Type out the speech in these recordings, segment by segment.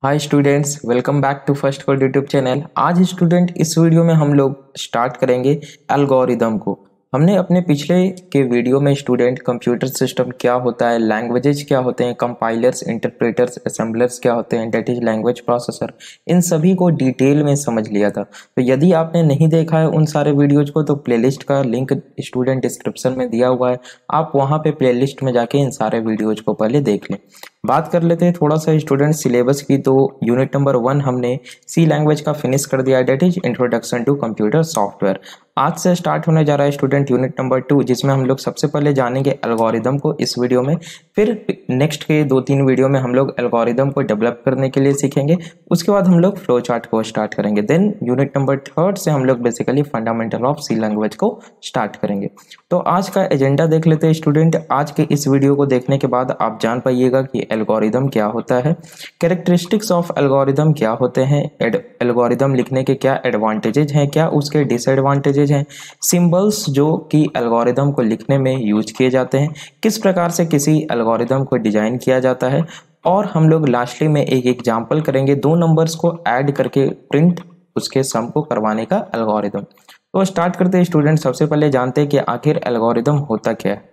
Hi students, welcome back to first code YouTube channel. आज student इस video में हम लोग स्टार्ट करेंगे एल्गोरिदम को। हमने अपने पिछले के वीडियो में स्टूडेंट कंप्यूटर सिस्टम क्या होता है, लैंग्वेजेस क्या होते हैं, कंपाइलर्स, इंटरप्रेटर्स, असेंबलर्स क्या होते हैं, डेट इज लैंग्वेज प्रोसेसर, इन सभी को डिटेल में समझ लिया था। तो यदि आपने नहीं देखा है उन सारे वीडियोज को तो प्लेलिस्ट का लिंक स्टूडेंट डिस्क्रिप्शन में दिया हुआ है, आप वहाँ पे प्लेलिस्ट में जाके इन सारे वीडियोज को पहले देख लें। बात कर लेते हैं थोड़ा सा स्टूडेंट सिलेबस की। तो यूनिट नंबर 1 हमने सी लैंग्वेज का फिनिश कर दिया, that is introduction to computer software. आज से स्टार्ट होने जा रहा है स्टूडेंट यूनिट नंबर 2, जिसमें हम लोग सबसे पहले जानेंगे एल्गोरिदम को इस वीडियो में। फिर नेक्स्ट के 2-3 वीडियो में हम लोग एल्गोरिदम को डेवलप करने के लिए सीखेंगे। उसके बाद हम लोग फ्लो चार्ट को स्टार्ट करेंगे। देन यूनिट नंबर 3 से हम लोग basically fundamental of C language को स्टार्ट करेंगे। तो आज का एजेंडा देख लेते हैं स्टूडेंट। आज के इस वीडियो को देखने के बाद आप जान पाइएगा कि एल्गोरिदम क्या होता है, कैरेक्टरिस्टिक्स ऑफ एल्गोरिदम क्या होते हैं, एल्गोरिदम लिखने के क्या एडवांटेजेज हैं, क्या उसके डिसएडवांटेजेज हैं, सिंबल्स जो कि एल्गोरिदम को लिखने में यूज किए जाते हैं, किस प्रकार से किसी एल्गोरिदम को डिजाइन किया जाता है, और हम लोग लास्टली में एक एग्जांपल करेंगे 2 नंबर्स को ऐड करके प्रिंट उसके सम को करवाने का एल्गोरिदम। तो स्टार्ट करते हैं स्टूडेंट। सबसे पहले जानते हैं कि आखिर एल्गोरिदम होता क्या है।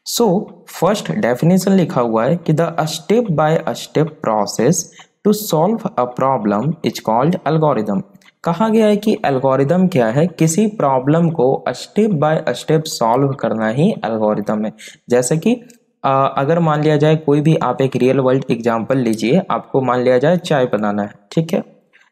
सो फर्स्ट डेफिनेशन लिखा हुआ है कि the step by step process to solve a problem is called algorithm. कहा गया है कि एल्गोरिदम क्या है, किसी प्रॉब्लम को स्टेप बाय स्टेप सॉल्व करना ही एल्गोरिदम है। जैसे कि अगर मान लिया जाए कोई भी आप एक रियल वर्ल्ड एग्जांपल लीजिए, आपको मान लिया जाए चाय बनाना है, ठीक है।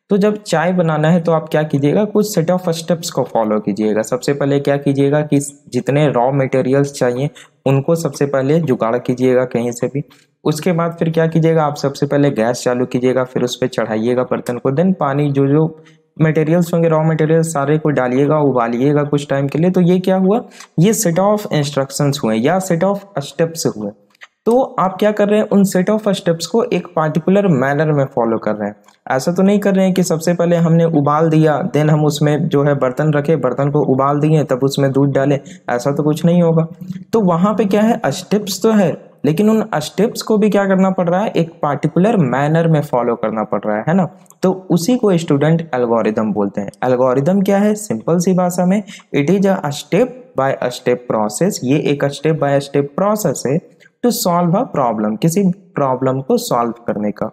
तो जब चाय बनाना है तो आप क्या कीजिएगा, कुछ सेट ऑफ स्टेप्स को फॉलो कीजिएगा। सबसे पहले क्या कीजिएगा कि जितने रॉ मटेरियल्स चाहिए उनको सबसे पहले जुगाड़ कीजिएगा कहीं से भी। उसके बाद फिर क्या कीजिएगा, आप सबसे पहले गैस चालू कीजिएगा, फिर उस पर चढ़ाइएगा बर्तन को। देन पानी जो जो मटेरियल्स होंगे, रॉ मटेरियल्स सारे को डालिएगा, उबालिएगा कुछ टाइम के लिए। तो ये क्या हुआ, ये सेट ऑफ इंस्ट्रक्शंस हुए या सेट ऑफ स्टेप्स हुए। तो आप क्या कर रहे हैं, उन सेट ऑफ स्टेप्स को एक पार्टिकुलर मैनर में फॉलो कर रहे हैं। ऐसा तो नहीं कर रहे हैं कि सबसे पहले हमने उबाल दिया, देन हम उसमें जो है बर्तन रखे, बर्तन को उबाल दिए, तब उसमें दूध डाले, ऐसा तो कुछ नहीं होगा। तो वहां पे क्या है, स्टेप्स तो है, लेकिन उन स्टेप्स को भी क्या करना पड़ रहा है, एक पार्टिकुलर मैनर में फॉलो करना पड़ रहा है ना। तो उसी को स्टूडेंट एल्गोरिदम बोलते हैं। एल्गोरिदम क्या है, सिंपल सी भाषा में, it is a step by step process. ये एक स्टेप बाय स्टेप प्रोसेस है टू सॉल्व अ प्रॉब्लम, किसी प्रॉब्लम को सॉल्व करने का।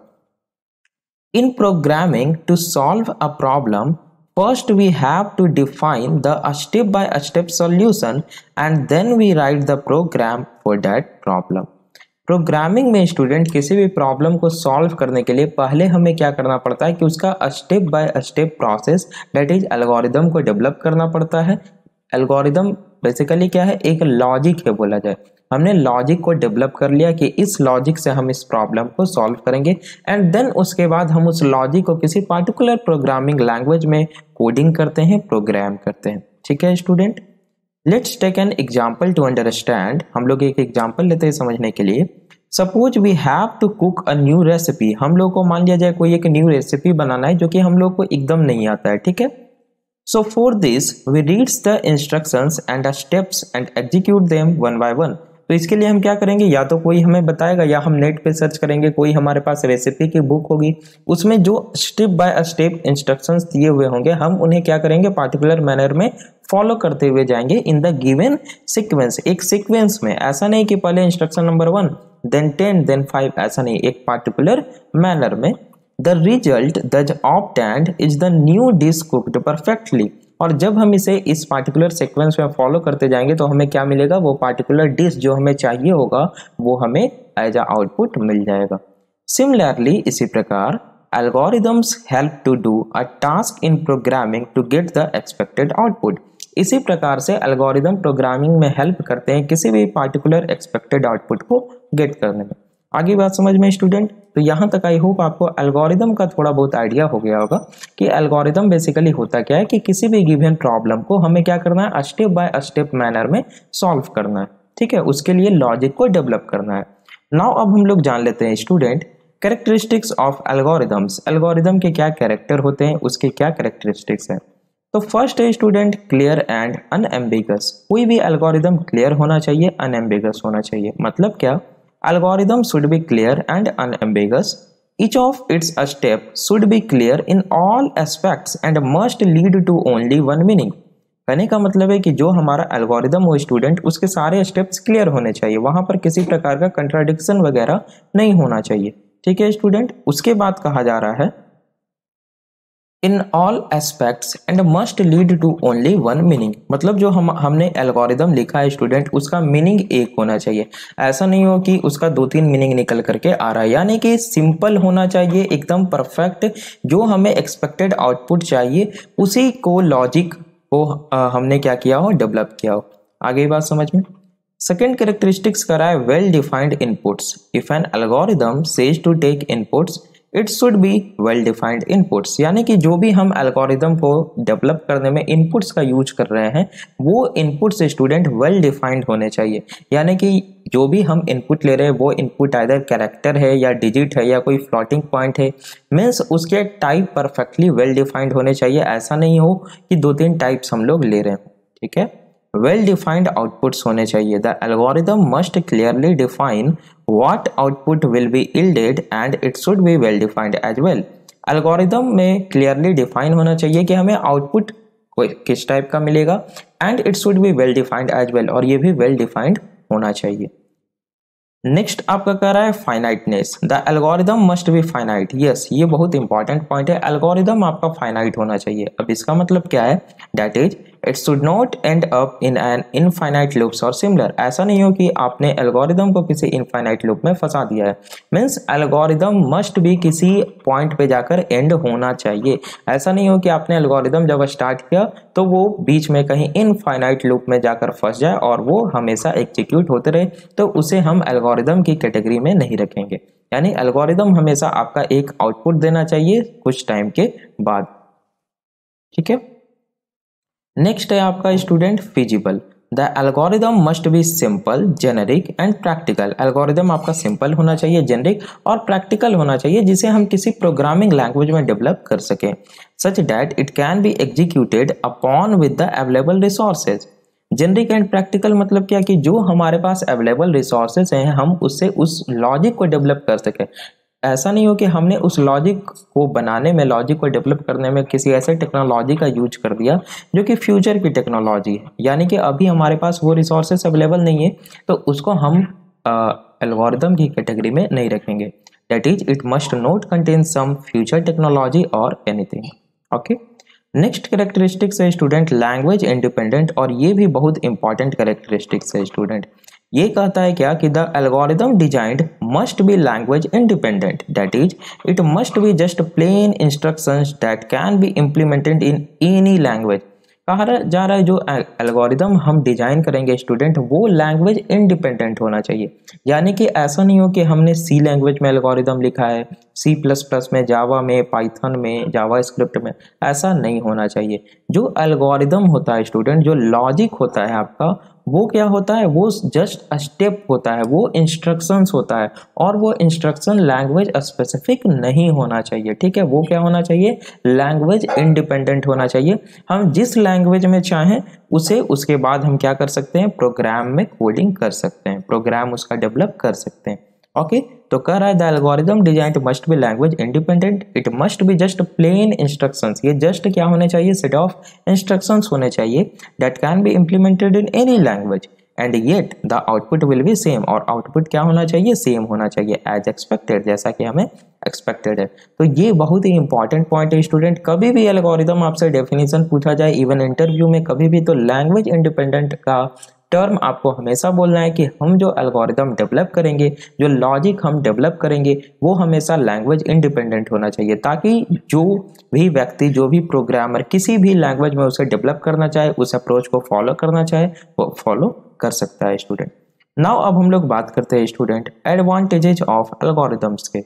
In programming to solve a problem, first we have to define the step by step solution and then we write the program for that problem। Programming में student किसी भी problem को सॉल्व करने के लिए पहले हमें क्या करना पड़ता है कि उसका step by step process, that is algorithm को डेवलप करना पड़ता है। एल्गोरिदम बेसिकली क्या है, एक लॉजिक है बोला जाए। हमने लॉजिक को डेवलप कर लिया कि इस लॉजिक से हम इस प्रॉब्लम को सॉल्व करेंगे, एंड देन उसके बाद हम उस लॉजिक को किसी पार्टिकुलर प्रोग्रामिंग लैंग्वेज में कोडिंग करते हैं, प्रोग्राम करते हैं। ठीक है student, let's take an example to understand. हम लोग एक एग्जाम्पल लेते हैं समझने के लिए। Suppose we have to cook a new recipe. हम लोग को मान लिया जाए कोई एक न्यू रेसिपी बनाना है जो कि हम लोग को एकदम नहीं आता है, ठीक है। So for this we reads the instructions and the steps and execute them one by one। तो इसके लिए हम क्या करेंगे, या तो कोई हमें बताएगा या हम नेट पे सर्च करेंगे, कोई हमारे पास रेसिपी की बुक होगी, उसमें जो स्टेप बाय स्टेप इंस्ट्रक्शंस दिए हुए होंगे हम उन्हें क्या करेंगे, पार्टिकुलर मैनर में फॉलो करते हुए जाएंगे इन द गिवन सीक्वेंस। एक सीक्वेंस में, ऐसा नहीं कि पहले इंस्ट्रक्शन नंबर 1 देन 10 देन 5, ऐसा नहीं, एक पार्टिकुलर मैनर में। The result, the obtained is the new dish cooked perfectly। और जब हम इसे इस पार्टिकुलर सीक्वेंस में फॉलो करते जाएंगे तो हमें क्या मिलेगा, वो पार्टिकुलर डिश जो हमें चाहिए होगा वो हमें एज अ आउटपुट मिल जाएगा। सिमिलरली इसी प्रकार algorithms help to do a task in programming to get the expected output. इसी प्रकार से एल्गोरिदम प्रोग्रामिंग में हेल्प करते हैं किसी भी पार्टिकुलर एक्सपेक्टेड आउटपुट को गेट करने में। आगे बात समझ में स्टूडेंट। तो यहाँ तक आई होप आपको एल्गोरिदम का थोड़ा बहुत आइडिया हो गया होगा कि एल्गोरिदम बेसिकली होता क्या है, कि किसी भी गिवन प्रॉब्लम को हमें क्या करना है, स्टेप बाय स्टेप मैनर में सॉल्व करना है, ठीक है। उसके लिए लॉजिक को डेवलप करना है। नाउ अब हम लोग जान लेते हैं student characteristics of algorithms. Algorithm के क्या कैरेक्टर होते हैं, उसके क्या कैरेक्टरिस्टिक्स हैं। तो फर्स्ट है स्टूडेंट क्लियर एंड अनएम्बिगस। कोई भी एल्गोरिदम क्लियर होना चाहिए, अनएम्बिगस होना चाहिए। मतलब क्या, algorithm should be clear and unambiguous Each of its step should be clear in all aspects and must lead to only one meaning. कहने का मतलब है कि जो हमारा एल्गोरिदम हो स्टूडेंट, उसके सारे स्टेप्स क्लियर होने चाहिए, वहां पर किसी प्रकार का कंट्राडिक्शन वगैरह नहीं होना चाहिए। ठीक है स्टूडेंट, उसके बाद कहा जा रहा है in all aspects and must lead to only one meaning. मतलब जो हमने एल्गोरिदम लिखा है स्टूडेंट, उसका मीनिंग एक होना चाहिए। ऐसा नहीं हो कि उसका 2-3 मीनिंग निकल करके आ रहा है, यानी कि सिंपल होना चाहिए, एकदम परफेक्ट। जो हमें एक्सपेक्टेड आउटपुट चाहिए उसी को लॉजिक को हमने क्या किया हो, डेवलप किया हो। आगे बात समझ में। सेकेंड कैरेक्टरिस्टिक्स करा है well defined inputs. If an algorithm says to take inputs it should be well defined inputs, यानी कि जो भी हम एल्गोरिदम को डेवलप करने में इनपुट्स का यूज कर रहे हैं वो इनपुट्स स्टूडेंट वेल डिफाइंड होने चाहिए। यानी कि जो भी हम इनपुट ले रहे हैं वो इनपुट आइदर कैरेक्टर है या डिजिट है या कोई फ्लोटिंग पॉइंट है, मीन्स उसके टाइप परफेक्टली वेल डिफाइंड होने चाहिए। ऐसा नहीं हो कि 2-3 टाइप्स हम लोग ले रहे हैं। ठीक है, वेल डिफाइंड आउटपुट्स होने चाहिए। The algorithm must clearly define what output will be yielded and it should be well defined as well. Algorithm में क्लियरली डिफाइन होना चाहिए कि हमें आउटपुट किस टाइप का मिलेगा and it should be well defined as well, और ये भी वेल डिफाइंड होना चाहिए। नेक्स्ट आपका कह रहा है finiteness. The algorithm must be finite. Yes, ये बहुत इंपॉर्टेंट पॉइंट है, एल्गोरिदम आपका फाइनाइट होना चाहिए। अब इसका मतलब क्या है, that is it should not and up in an infinite loops और सिमिलर। ऐसा नहीं हो कि आपने एल्गोरिदम को किसी इनफाइनाइट लूप में फंसा दिया है, मीन्स एल्गोरिदम मस्ट भी किसी पॉइंट पे जाकर एंड होना चाहिए। ऐसा नहीं हो कि आपने एल्गोरिदम जब स्टार्ट किया तो वो बीच में कहीं इनफाइनाइट लूप में जाकर फंस जाए और वो हमेशा एग्जीक्यूट होते रहे, तो उसे हम एल्गोरिदम की कैटेगरी में नहीं रखेंगे। यानी एल्गोरिदम हमेशा आपका एक आउटपुट देना चाहिए कुछ टाइम के बाद। ठीक है, नेक्स्ट है आपका student feasible. The algorithm must be simple, generic and practical. Algorithm आपका सिंपल होना चाहिए, जेनेरिक और प्रैक्टिकल होना चाहिए, जिसे हम किसी प्रोग्रामिंग लैंग्वेज में डेवलप कर सकें, such that it can be executed upon with the available resources. Generic and practical मतलब क्या कि जो हमारे पास अवेलेबल रिसोर्सेज हैं हम उससे उस लॉजिक को डेवलप कर सकें। ऐसा नहीं हो कि हमने उस लॉजिक को बनाने में, लॉजिक को डेवलप करने में किसी ऐसे टेक्नोलॉजी का यूज कर दिया जो कि फ्यूचर की टेक्नोलॉजी है, यानी कि अभी हमारे पास वो रिसोर्सेस अवेलेबल नहीं है, तो उसको हम एल्गोरिदम की कैटेगरी में नहीं रखेंगे। That is it must not contain some future technology or anything. Okay, next characteristics है स्टूडेंट लैंग्वेज इंडिपेंडेंट, और ये भी बहुत इंपॉर्टेंट कैरेक्टरिस्टिक्स है स्टूडेंट। ये कहता है क्या कि the algorithm designed must be language independent, that is it must be just plain instructions that can be implemented in any language. कहा जा रहा है जो एल्गोरिदम हम डिजाइन करेंगे स्टूडेंट वो लैंग्वेज इंडिपेंडेंट होना चाहिए। यानी कि ऐसा नहीं हो कि हमने सी लैंग्वेज में एल्गोरिदम लिखा है, C++ में, जावा में, पाइथन में, जावा स्क्रिप्ट में, ऐसा नहीं होना चाहिए। जो एल्गोरिदम होता है स्टूडेंट, जो लॉजिक होता है आपका, वो क्या होता है, वो जस्ट स्टेप होता है, वो इंस्ट्रक्शंस होता है, और वो इंस्ट्रक्शन लैंग्वेज स्पेसिफिक नहीं होना चाहिए। ठीक है, वो क्या होना चाहिए, लैंग्वेज इंडिपेंडेंट होना चाहिए। हम जिस लैंग्वेज में चाहें उसे उसके बाद हम क्या कर सकते हैं, प्रोग्राम में कोडिंग कर सकते हैं, प्रोग्राम उसका डेवलप कर सकते हैं। ओके, तो कह रहा है the algorithm design must be language independent, it must be just plain instructions. ये जस्ट क्या होने चाहिए, सेट ऑफ इंस्ट्रक्शंस होने चाहिए that can be implemented in any language and yet the output will be same. और output क्या होना चाहिए, सेम होना चाहिए एज एक्सपेक्टेड, जैसा कि हमें एक्सपेक्टेड है। तो ये बहुत ही इंपॉर्टेंट पॉइंट है स्टूडेंट। कभी भी एल्गोरिदम आपसे डेफिनेशन पूछा जाए, इवन इंटरव्यू में कभी भी, तो लैंग्वेज इंडिपेंडेंट का टर्म आपको हमेशा बोलना है कि हम जो एल्गोरिदम डेवलप करेंगे, जो लॉजिक हम डेवलप करेंगे, वो हमेशा लैंग्वेज इंडिपेंडेंट होना चाहिए, ताकि जो भी व्यक्ति, जो भी प्रोग्रामर किसी भी लैंग्वेज में उसे डेवलप करना चाहे, उस अप्रोच को फॉलो करना चाहे, वो फॉलो कर सकता है स्टूडेंट। नाउ अब हम लोग बात करते हैं स्टूडेंट एडवांटेजेज ऑफ एल्गोरिदम्स के।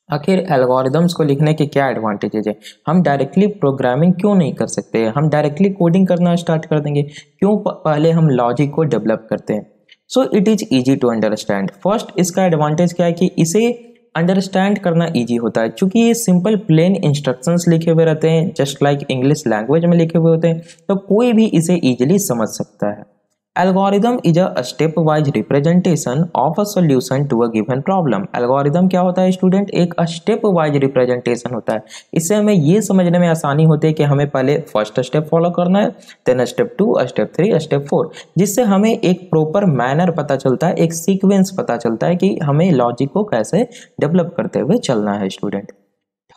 आखिर एल्गोरिदम्स को लिखने के क्या एडवांटेजेज है, हम डायरेक्टली प्रोग्रामिंग क्यों नहीं कर सकते, हम डायरेक्टली कोडिंग करना स्टार्ट कर देंगे, क्यों पहले हम लॉजिक को डेवलप करते हैं। So it is easy to understand. First इसका एडवांटेज क्या है कि इसे अंडरस्टैंड करना इजी होता है, क्योंकि ये सिंपल प्लेन इंस्ट्रक्शंस लिखे हुए रहते हैं, जस्ट लाइक इंग्लिश लैंग्वेज में लिखे हुए होते हैं, तो कोई भी इसे इजीली समझ सकता है। Algorithm is a step wise representation of a solution to a given problem. Algorithm क्या होता है स्टूडेंट? एक स्टेप वाइज रिप्रेजेंटेशन होता है। इससे हमें ये समझने में आसानी होती है कि हमें पहले फर्स्ट स्टेप फॉलो करना है, देन स्टेप 2, स्टेप 3, स्टेप 4, जिससे हमें एक प्रॉपर मैनर पता चलता है, एक सीक्वेंस पता चलता है कि हमें लॉजिक को कैसे डेवलप करते हुए चलना है स्टूडेंट।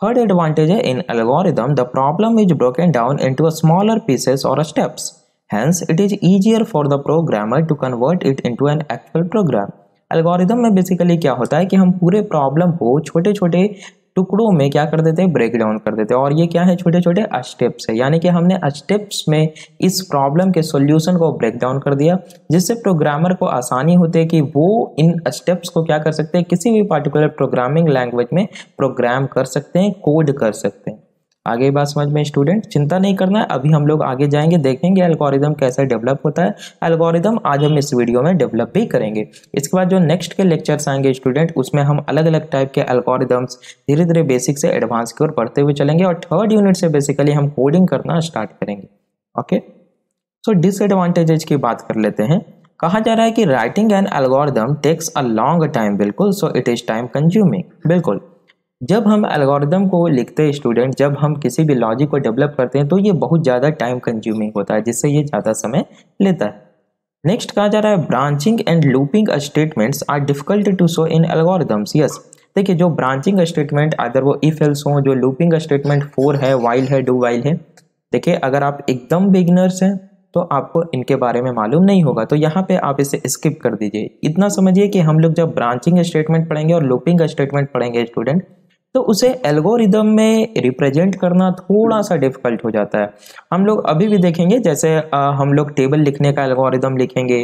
थर्ड एडवांटेज है in algorithm the problem is broken down into a smaller pieces और steps, hence it is easier for the programmer to convert it into an actual program। Algorithm में basically क्या होता है कि हम पूरे problem को छोटे छोटे टुकड़ों में क्या कर देते हैं, ब्रेक डाउन कर देते हैं। और ये क्या है, छोटे छोटे स्टेप्स है, यानी कि हमने स्टेप्स में इस प्रॉब्लम के सॉल्यूशन को ब्रेक डाउन कर दिया, जिससे प्रोग्रामर को आसानी होती है कि वो इन स्टेप्स को क्या कर सकते हैं, किसी भी पार्टिकुलर प्रोग्रामिंग लैंग्वेज में प्रोग्राम कर सकते हैं, कोड कर सकते हैं। आगे बात समझ में स्टूडेंट? चिंता नहीं करना है, अभी हम लोग आगे जाएंगे, देखेंगे एल्गोरिदम कैसे डेवलप होता है। एल्गोरिदम आज हम इस वीडियो में डेवलप भी करेंगे। इसके बाद जो नेक्स्ट के लेक्चर्स आएंगे स्टूडेंट, उसमें हम अलग अलग टाइप के एल्गोरिदम्स धीरे धीरे बेसिक से एडवांस की ओर बढ़ते हुए चलेंगे, और थर्ड यूनिट से बेसिकली हम कोडिंग करना स्टार्ट करेंगे। ओके, सो डिसएडवांटेजेस की बात कर लेते हैं। कहा जा रहा है कि writing an algorithm takes a long time, बिल्कुल, so it is time consuming, बिल्कुल। जब हम एल्गोरिदम को लिखते हैं स्टूडेंट, जब हम किसी भी लॉजिक को डेवलप करते हैं, तो ये बहुत ज़्यादा टाइम कंज्यूमिंग होता है, जिससे ये ज़्यादा समय लेता है। नेक्स्ट कहा जा रहा है branching and looping statements are difficult to show in algorithms. Yes, देखिए जो ब्रांचिंग स्टेटमेंट अगर वो इफ एल्स हो, जो लूपिंग स्टेटमेंट फॉर है, वाइल है, डू वाइल है, देखिए अगर आप एकदम बिगिनर्स हैं तो आपको इनके बारे में मालूम नहीं होगा, तो यहाँ पे आप इसे स्किप कर दीजिए। इतना समझिए कि हम लोग जब ब्रांचिंग स्टेटमेंट पढ़ेंगे और लूपिंग स्टेटमेंट पढ़ेंगे स्टूडेंट, तो उसे एल्गोरिदम में रिप्रेजेंट करना थोड़ा सा डिफिकल्ट हो जाता है। हम लोग अभी भी देखेंगे, जैसे हम लोग टेबल लिखने का एल्गोरिदम लिखेंगे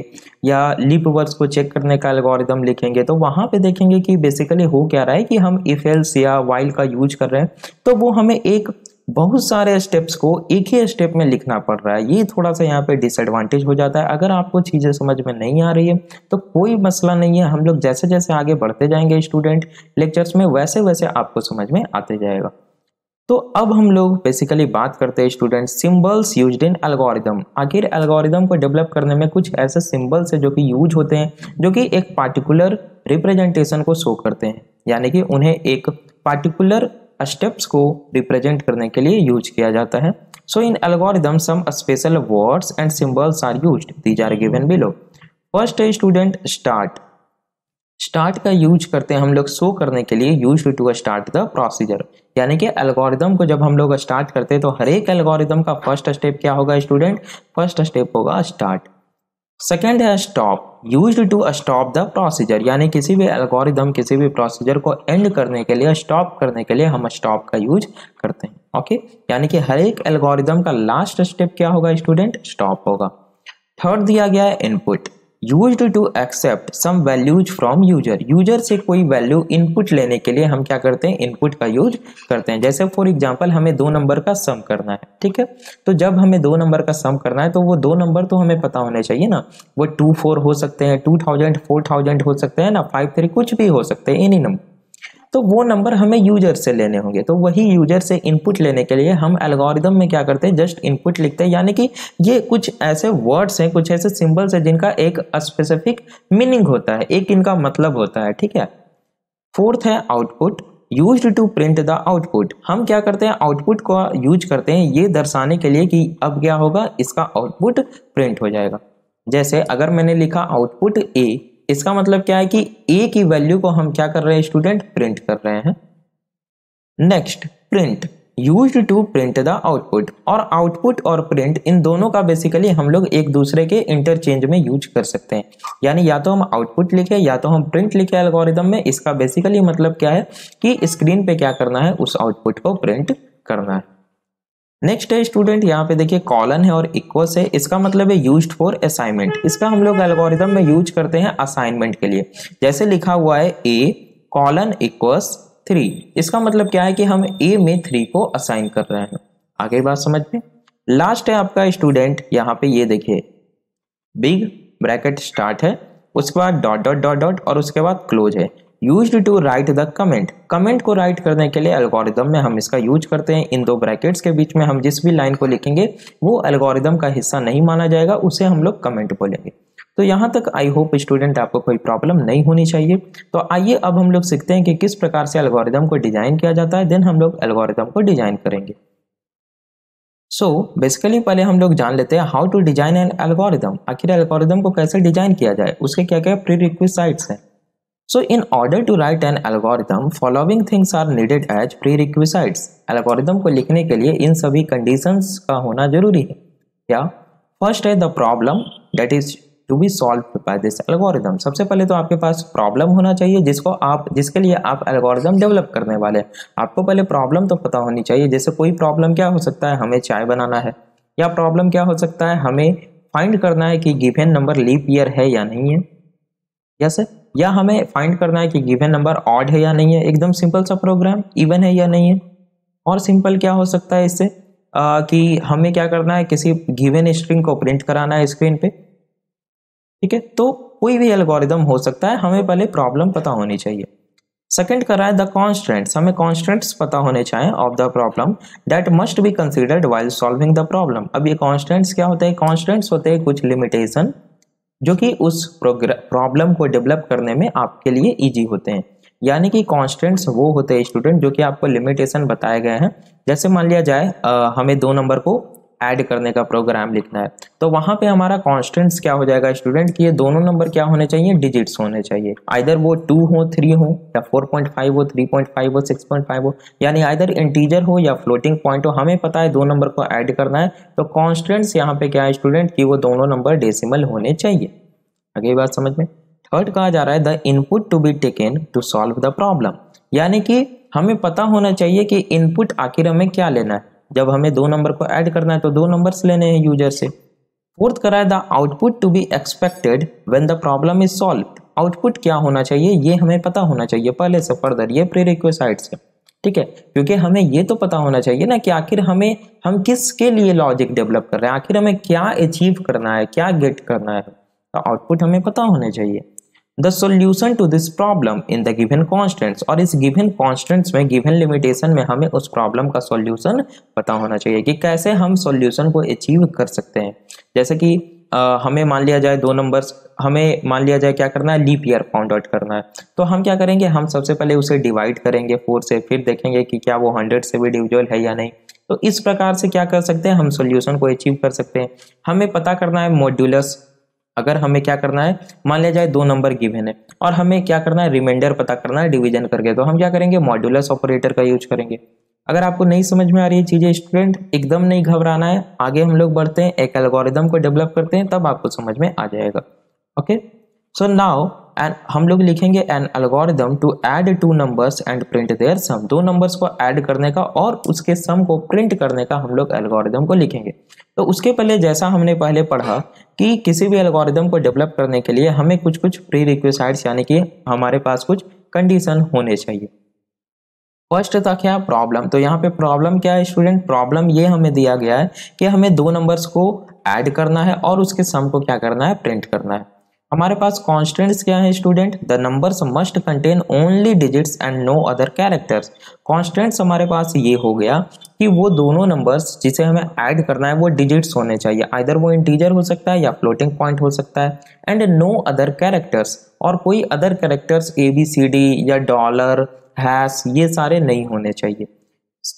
या लीप वर्ड्स को चेक करने का एल्गोरिदम लिखेंगे, तो वहां पे देखेंगे कि बेसिकली हो क्या रहा है कि हम इफ एल्स या वाइल का यूज कर रहे हैं, तो वो हमें एक बहुत सारे स्टेप्स को एक ही स्टेप में लिखना पड़ रहा है। ये थोड़ा सा यहाँ पे डिसएडवांटेज हो जाता है। अगर आपको चीजें समझ में नहीं आ रही है तो कोई मसला नहीं है, हम लोग जैसे जैसे आगे बढ़ते जाएंगे स्टूडेंट लेक्चर्स में, वैसे वैसे आपको समझ में आते जाएगा। तो अब हम लोग बेसिकली बात करते हैं student symbols used in algorithm. आखिर एल्गोरिदम को डेवलप करने में कुछ ऐसे सिंबल्स है जो कि यूज होते हैं, जो कि एक पार्टिकुलर रिप्रेजेंटेशन को शो करते हैं, यानी कि उन्हें एक पार्टिकुलर स्टेप्स को रिप्रेजेंट करने के लिए यूज किया जाता है। So in algorithm some special words and symbols are used, these are given below. First है स्टूडेंट स्टार्ट। स्टार्ट का यूज करते हैं हम लोग शो करने के लिए, use to start the procedure, यानी कि एल्गोरिदम को जब हम लोग स्टार्ट करते हैं तो हर एक एल्गोरिदम का फर्स्ट स्टेप क्या होगा स्टूडेंट? फर्स्ट स्टेप होगा स्टार्ट। सेकेंड है stop, used to stop the procedure, यानी किसी भी एल्गोरिदम किसी भी प्रोसीजर को एंड करने के लिए, स्टॉप करने के लिए हम स्टॉप का यूज करते हैं। ओके, यानी कि हर एक एल्गोरिदम का लास्ट स्टेप क्या होगा स्टूडेंट? स्टॉप होगा। थर्ड दिया गया है input, used to accept some values from user, user से कोई वैल्यू इनपुट लेने के लिए हम क्या करते हैं? इनपुट का यूज करते हैं। जैसे फॉर एग्जांपल हमें 2 नंबर का सम करना है, ठीक है, तो जब हमें 2 नंबर का सम करना है तो वो 2 नंबर तो हमें पता होने चाहिए ना, वो 2 4 हो सकते हैं, 2000 4000 हो सकते हैं ना, 5 3 कुछ भी हो सकते हैं, एनी नंबर, तो वो नंबर हमें यूजर से लेने होंगे। तो वही यूजर से इनपुट लेने के लिए हम एल्गोरिदम में क्या करते हैं? जस्ट इनपुट लिखते हैं, यानी कि ये कुछ ऐसे वर्ड्स हैं, कुछ ऐसे सिंबल्स हैं जिनका एक स्पेसिफिक मीनिंग होता है, एक इनका मतलब होता है, ठीक है। फोर्थ है output, used to print the output, हम क्या करते हैं? आउटपुट को यूज करते हैं ये दर्शाने के लिए कि अब क्या होगा, इसका आउटपुट प्रिंट हो जाएगा। जैसे अगर मैंने लिखा आउटपुट ए, इसका मतलब क्या है कि ए की वैल्यू को हम क्या कर रहे हैं स्टूडेंट? प्रिंट कर रहे हैं। Next print, used to print the output, और आउटपुट और प्रिंट इन दोनों का बेसिकली हम लोग एक दूसरे के इंटरचेंज में यूज कर सकते हैं, यानी या तो हम आउटपुट लिखे या तो हम प्रिंट लिखे एल्गोरिदम में। इसका बेसिकली मतलब क्या है कि स्क्रीन पे क्या करना है? उस आउटपुट को प्रिंट करना है। नेक्स्ट है स्टूडेंट, यहाँ पे देखिए कॉलन है और इक्वस है, इसका मतलब है यूज्ड फॉर असाइनमेंट। इसका हम लोग एल्गोरिदम में यूज करते हैं असाइनमेंट के लिए। जैसे लिखा हुआ है ए कॉलन इक्वस 3, इसका मतलब क्या है कि हम ए में 3 को असाइन कर रहे हैं। आगे बात समझ में। लास्ट है आपका स्टूडेंट, यहाँ पे ये देखिए बिग ब्रैकेट स्टार्ट है, उसके बाद डॉट डॉट डॉट डॉट और उसके बाद क्लोज है। Used to write the comment. Comment को राइट करने के लिए एल्गोरिदम में हम इसका यूज करते हैं। इन दो ब्रैकेट्स के बीच में हम जिस भी लाइन को लिखेंगे वो एल्गोरिदम का हिस्सा नहीं माना जाएगा, उसे हम लोग कमेंट बोलेंगे। तो यहाँ तक आई होप स्टूडेंट आपको कोई प्रॉब्लम नहीं होनी चाहिए। तो आइए अब हम लोग सीखते हैं कि किस प्रकार से एल्गोरिदम को डिजाइन किया जाता है, देन हम लोग एल्गोरिदम को डिजाइन करेंगे। सो बेसिकली पहले हम लोग जान लेते हैं how to design an algorithm. आखिर एल्गोरिदम को कैसे डिजाइन किया जाए, उसके क्या क्या प्रीरिक्विजिट्स हैं। So in order to write an algorithm following things are needed as prerequisites. Algorithm को लिखने के लिए इन सभी कंडीशंस का होना जरूरी है। क्या? फर्स्ट है the problem that is to be solve by this algorithm. सबसे पहले तो आपके पास प्रॉब्लम होना चाहिए जिसके लिए आप एल्गोरिदम डेवलप करने वाले हैं। आपको पहले प्रॉब्लम तो पता होनी चाहिए। जैसे कोई प्रॉब्लम क्या हो सकता है, हमें चाय बनाना है, या प्रॉब्लम क्या हो सकता है, हमें फाइंड करना है कि गिवन नंबर लीप ईयर है या नहीं है, या हमें फाइंड करना है कि गिवन नंबर ऑड है या नहीं है। एकदम सिंपल सा प्रोग्राम, इवन है या नहीं है। और सिंपल क्या हो सकता है इससे कि हमें क्या करना है, किसी गिवन स्ट्रिंग को प्रिंट कराना है स्क्रीन पे। ठीक है, तो कोई भी एल्गोरिदम हो सकता है, हमें पहले प्रॉब्लम पता होनी चाहिए। सेकंड कर रहा है द कॉन्स्टेंट्स। हमें कॉन्स्टेंट्स पता होने चाहिए of the problem that must be considered while solving the problem. अब ये कॉन्स्टेंट्स क्या होते हैं? कॉन्स्टेंट्स होते हैं कुछ लिमिटेशन जो कि उस प्रॉब्लम को डेवलप करने में आपके लिए इजी होते हैं। यानी कि कॉन्स्टेंट्स वो होते हैं स्टूडेंट जो कि आपको लिमिटेशन बताए गए हैं। जैसे मान लिया जाए हमें 2 नंबर को ऐड करने का प्रोग्राम लिखना है, तो वहां पे हमारा कॉन्स्टेंट्स क्या हो जाएगा स्टूडेंट कि ये दोनों नंबर क्या होने चाहिए, डिजिट्स होने चाहिए। आइदर वो 2 हो, 3 हो, या 4.5 हो, 3.5 हो, 6.5 हो, यानी आइदर इंटीजर हो या फ्लोटिंग पॉइंट हो। हमें पता है 2 नंबर को ऐड करना है, तो कॉन्स्टेंट्स यहाँ पे क्या है स्टूडेंट कि वो दोनों नंबर डेसिमल होने चाहिए। आगे बात समझ में। थर्ड कहा जा रहा है the input to be taken to solve the problem. यानी कि हमें पता होना चाहिए कि इनपुट आखिर हमें क्या लेना है। जब हमें 2 नंबर को ऐड करना है तो 2 नंबर्स लेने हैं यूजर से। फोर्थ करा है the output to be expected when the problem is solve. Output क्या होना चाहिए ये हमें पता होना चाहिए पहले से फर्दर, ये प्रीरिक्विजिट्स है। ठीक है, क्योंकि हमें ये तो पता होना चाहिए ना कि आखिर हम किसके लिए लॉजिक डेवलप कर रहे हैं, आखिर हमें क्या अचीव करना है, क्या गेट करना है। तो आउटपुट हमें पता होने चाहिए। The solution to this problem in the given constants. और इस गिवन कॉन्स्टेंट्स में, गिवन लिमिटेशन में हमें उस प्रॉब्लम का सॉल्यूशन पता होना चाहिए कि कैसे हम सॉल्यूशन को अचीव कर सकते हैं। जैसे कि हमें मान लिया जाए 2 नंबर्स, हमें मान लिया जाए क्या करना है, लीप ईयर फाइंड आउट करना है। तो हम क्या करेंगे, हम सबसे पहले उसे डिवाइड करेंगे 4 से, फिर देखेंगे कि क्या वो 100 से भी डिविजिबल है या नहीं। तो इस प्रकार से क्या कर सकते हैं, हम सॉल्यूशन को अचीव कर सकते हैं। हमें पता करना है मॉड्यूलस। अगर हमें क्या करना है, मान लिया जाए 2 नंबर गिवन है और हमें क्या करना है, रिमाइंडर पता करना है डिवीजन करके, तो हम क्या करेंगे, मॉड्यूलस ऑपरेटर का यूज करेंगे। अगर आपको नहीं समझ में आ रही है चीजें स्टूडेंट, एकदम नहीं घबराना है, आगे हम लोग बढ़ते हैं, एक एल्गोरिदम को डेवलप करते हैं, तब आपको समझ में आ जाएगा। ओके, सो नाउ एंड हम लोग लिखेंगे an algorithm to add 2 numbers and print their sum. 2 numbers को ऐड करने का और उसके सम को प्रिंट करने का हम लोग एल्गोरिदम को लिखेंगे। तो उसके पहले जैसा हमने पहले पढ़ा कि किसी भी एल्गोरिदम को डेवलप करने के लिए हमें कुछ प्रीरिक्विजिट्स यानी कि हमारे पास कुछ कंडीशन होने चाहिए। फर्स्ट था क्या, प्रॉब्लम। तो यहाँ पे प्रॉब्लम क्या है स्टूडेंट, प्रॉब्लम ये हमें दिया गया है कि हमें 2 नंबर्स को ऐड करना है और उसके सम को क्या करना है, प्रिंट करना है। हमारे पास कॉन्स्टेंट्स क्या है student, the numbers must contain only digits and no other characters. Constants हमारे पास ये हो गया कि वो दोनों नंबर्स जिसे हमें ऐड करना है वो डिजिट्स होने चाहिए, आइदर वो इंटीजर हो सकता है या फ्लोटिंग पॉइंट हो सकता है, एंड नो अदर कैरेक्टर्स, और कोई अदर कैरेक्टर्स ABCD या डॉलर, हैश, ये सारे नहीं होने चाहिए।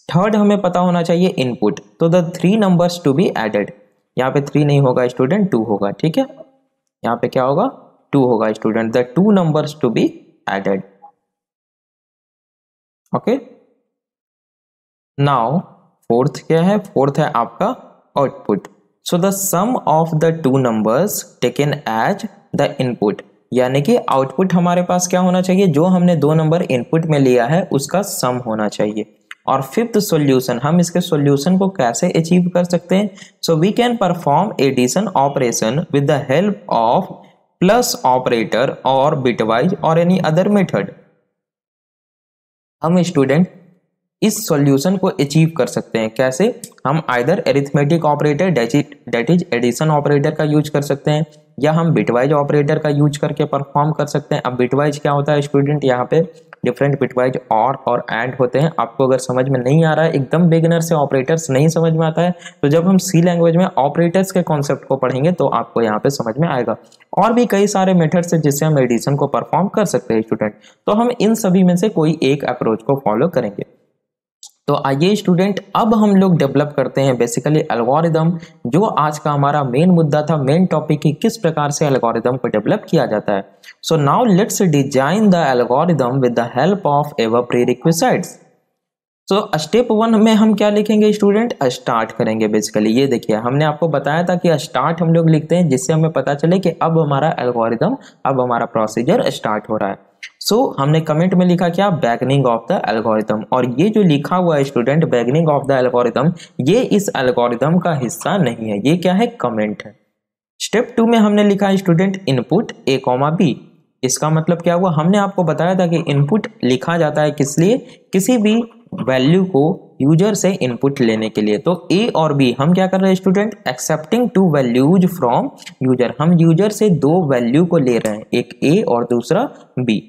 थर्ड हमें पता होना चाहिए इनपुट, तो the 3 numbers to be added. यहाँ पे 3 नहीं होगा स्टूडेंट, 2 होगा। ठीक है, यहाँ पे क्या होगा, 2 होगा student, the 2 numbers to be added. Okay, now fourth क्या है, फोर्थ है आपका output. So the sum of the 2 numbers taken as the input, यानी कि आउटपुट हमारे पास क्या होना चाहिए, जो हमने 2 नंबर इनपुट में लिया है उसका सम होना चाहिए। और फिफ्थ सॉल्यूशन, हम इसके सॉल्यूशन को कैसे अचीव कर सकते हैं, so we can perform addition operation with the help of plus operator और बिटवाइज और एनी अदर मेथड। हम स्टूडेंट इस सॉल्यूशन को अचीव कर सकते हैं। कैसे? हम either arithmetic operator that is addition operator का यूज कर सकते हैं, या हम बिटवाइज ऑपरेटर का यूज करके परफॉर्म कर सकते हैं। अब बिटवाइज क्या होता है स्टूडेंट, यहाँ पे डिफरेंट बिटवाइज और एंड होते हैं। आपको अगर समझ में नहीं आ रहा है, एकदम बिगिनर से ऑपरेटर्स नहीं समझ में आता है, तो जब हम सी लैंग्वेज में ऑपरेटर्स के कॉन्सेप्ट को पढ़ेंगे तो आपको यहाँ पे समझ में आएगा। और भी कई सारे मेथड्स हैं जिससे हम एडिशन को परफॉर्म कर सकते हैं स्टूडेंट। तो हम इन सभी में से कोई एक अप्रोच को फॉलो करेंगे। तो आइए स्टूडेंट, अब हम लोग डेवलप करते हैं बेसिकली एल्गोरिदम, जो आज का हमारा मेन मुद्दा था, मेन टॉपिक की किस प्रकार से एल्गोरिदम को डेवलप किया जाता है। So now let's design the algorithm with the help of our prerequisites. So step 1 में हम क्या लिखेंगे स्टूडेंट, स्टार्ट करेंगे। बेसिकली ये देखिए, हमने आपको बताया था कि स्टार्ट हम लोग लिखते हैं जिससे हमें पता चले कि अब हमारा एल्गोरिदम, अब हमारा प्रोसीजर स्टार्ट हो रहा है। हमने कमेंट में लिखा क्या, बिगिनिंग ऑफ द एल्गोरिदम। और ये जो लिखा हुआ है student beginning of the algorithm, ये इस एल्गोरिदम का हिस्सा नहीं है, ये क्या है, कमेंट है। स्टेप 2 में हमने लिखा है स्टूडेंट इनपुट a, b। इसका मतलब क्या हुआ, हमने आपको बताया था कि इनपुट लिखा जाता है किस लिए, किसी भी वैल्यू को यूजर से इनपुट लेने के लिए। तो a और b हम क्या कर रहे हैं student, accepting 2 values from user. हम यूजर से 2 वैल्यू को ले रहे हैं, एक a और दूसरा b।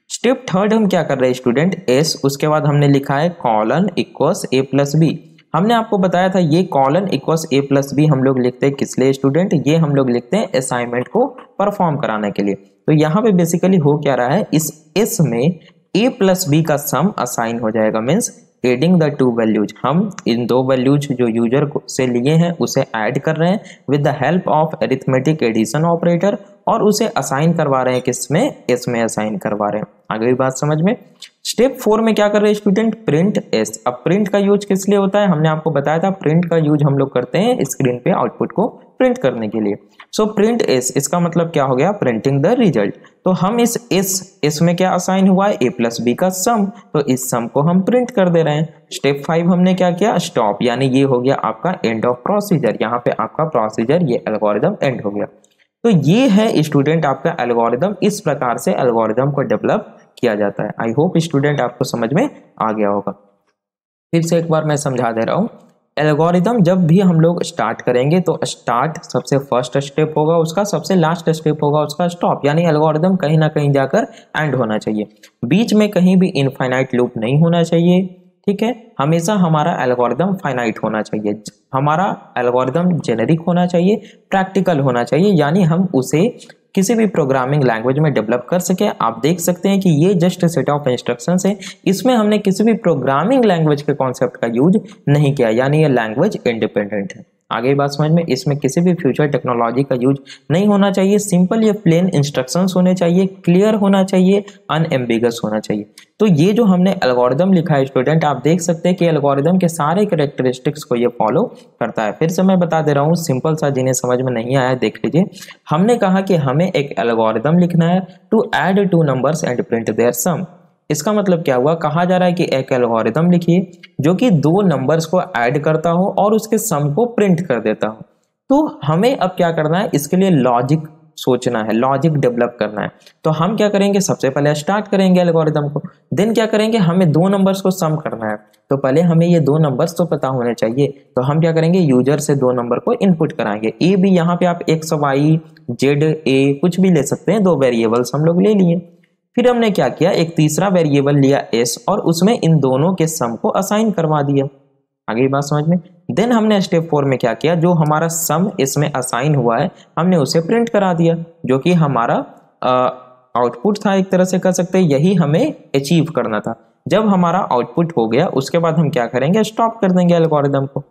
स्टेप 3 हम क्या कर रहे हैं स्टूडेंट, s, उसके बाद हमने लिखा है colon equals a plus b। हमने आपको बताया था ये colon equals a plus b हम लोग लिखते हैं किस लिए स्टूडेंट, ये हम लोग लिखते हैं असाइनमेंट को परफॉर्म कराने के लिए। तो यहाँ पे बेसिकली हो क्या रहा है, इस s में a प्लस b का सम असाइन हो जाएगा, मीन्स एडिंग द 2 वैल्यूज। हम इन 2 वैल्यूज जो यूजर से लिए हैं उसे ऐड कर रहे हैं with the help of arithmetic addition operator, और उसे असाइन करवा रहे हैं किसमें, इसमें असाइन करवा रहे हैं। आगे भी बात समझ में। स्टेप 4 में क्या कर रहे हैं स्टूडेंट, प्रिंट एस। अब प्रिंट का यूज किस लिए होता है, हमने आपको बताया था प्रिंट का यूज हम लोग करते हैं स्क्रीन पे आउटपुट को प्रिंट करने के लिए। प्रिंट एस, इसका मतलब क्या हो गया, प्रिंटिंग द रिजल्ट। तो हम इस एस में क्या असाइन हुआ है, a प्लस बी का सम, तो इस सम को हम प्रिंट कर दे रहे हैं। स्टेप 5 हमने क्या किया, स्टॉप, यानी ये हो गया आपका एंड ऑफ प्रोसीजर। यहाँ पे आपका प्रोसीजर, ये एल्गोरिदम एंड हो गया। तो ये है स्टूडेंट आपका एल्गोरिदम, इस प्रकार से एल्गोरिदम को डेवलप किया जाता है। आई होप स्टूडेंट आपको समझ में आ गया होगा। फिर से एक बार मैं समझा दे रहा हूँ। एल्गोरिदम जब भी हम लोग स्टार्ट करेंगे तो स्टार्ट सबसे फर्स्ट स्टेप होगा उसका, सबसे लास्ट स्टेप होगा उसका स्टॉप, यानी एल्गोरिदम कहीं ना कहीं जाकर एंड होना चाहिए। बीच में कहीं भी इनफाइनाइट लूप नहीं होना चाहिए, ठीक है। हमेशा हमारा एल्गोरिदम फाइनाइट होना चाहिए, हमारा एल्गोरिदम जेनेरिक होना चाहिए, प्रैक्टिकल होना चाहिए, यानी हम उसे किसी भी प्रोग्रामिंग लैंग्वेज में डेवलप कर सके। आप देख सकते हैं कि ये जस्ट सेट ऑफ इंस्ट्रक्शंस है, इसमें हमने किसी भी प्रोग्रामिंग लैंग्वेज के कॉन्सेप्ट का यूज नहीं किया, यानी ये लैंग्वेज इंडिपेंडेंट है। आगे बात समझ में, इसमें किसी भी फ्यूचर टेक्नोलॉजी का यूज नहीं होना चाहिए, सिंपल ये प्लेन इंस्ट्रक्शंस होने चाहिए, क्लियर होना चाहिए, अनएम्बिगस होना चाहिए। तो ये जो हमने एल्गोरिदम लिखा है स्टूडेंट, आप देख सकते हैं कि एल्गोरिदम के सारे कैरेक्टरिस्टिक्स को ये फॉलो करता है। फिर से मैं बता दे रहा हूँ, सिंपल सा, जिन्हें समझ में नहीं आया देख लीजिए। हमने कहा कि हमें एक एल्गोरिदम लिखना है to add 2 numbers and print their sum. इसका मतलब क्या हुआ, कहा जा रहा है कि एक एल्गोरिदम लिखिए जो कि 2 नंबर्स को ऐड करता हो और उसके सम को प्रिंट कर देता हो। तो हमें अब क्या करना है, इसके लिए लॉजिक सोचना है, लॉजिक डेवलप करना है। तो हम क्या करेंगे, सबसे पहले स्टार्ट करेंगे एल्गोरिदम को, देन क्या करेंगे, हमें 2 नंबर्स को सम करना है। तो पहले हमें ये 2 नंबर्स तो पता होने चाहिए, तो हम क्या करेंगे, यूजर से 2 नंबर को इनपुट कराएंगे। ए भी, यहाँ पे आप XY ZA कुछ भी ले सकते हैं, 2 वेरिएबल्स हम लोग ले लिए। फिर हमने क्या किया, एक तीसरा वेरिएबल लिया S और उसमें इन दोनों के सम को असाइन करवा दिया। आगे बात समझ में। देन हमने स्टेप 4 में क्या किया, जो हमारा सम इसमें असाइन हुआ है हमने उसे प्रिंट करा दिया, जो कि हमारा आउटपुट था, एक तरह से कह सकते हैं। यही हमें अचीव करना था। जब हमारा आउटपुट हो गया उसके बाद हम क्या करेंगे, स्टॉप कर देंगे एल्गोरिदम को।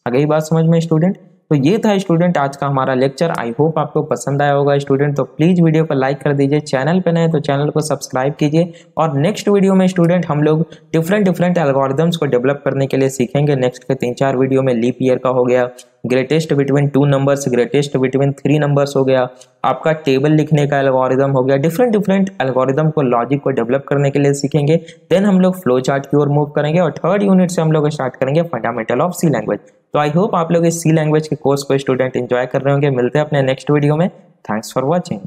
आगे बात समझ में स्टूडेंट। तो ये था स्टूडेंट आज का हमारा लेक्चर। आई होप आपको पसंद आया होगा स्टूडेंट। तो प्लीज वीडियो को लाइक कर दीजिए, चैनल पे नए तो चैनल को सब्सक्राइब कीजिए। और नेक्स्ट वीडियो में स्टूडेंट हम लोग डिफरेंट एल्गोरिदम्स को डेवलप करने के लिए सीखेंगे। नेक्स्ट के 3-4 वीडियो में लीप ईयर का हो गया, greatest between 2 numbers, greatest between 3 numbers हो गया, आपका टेबल लिखने का एल्गोरिदम हो गया। डिफरेंट एल्गोरिदम को, लॉजिक को डेवलप करने के लिए सीखेंगे। देन हम लोग फ्लो चार्ट की ओर मूव करेंगे और 3rd यूनिट से हम लोग स्टार्ट करेंगे फंडामेंटल ऑफ सी लैंग्वेज। तो आई होप आप लोग इस सी लैंग्वेज के कोर्स को स्टूडेंट एंजॉय कर रहे होंगे। मिलते हैं अपने नेक्स्ट वीडियो में। Thanks for watching.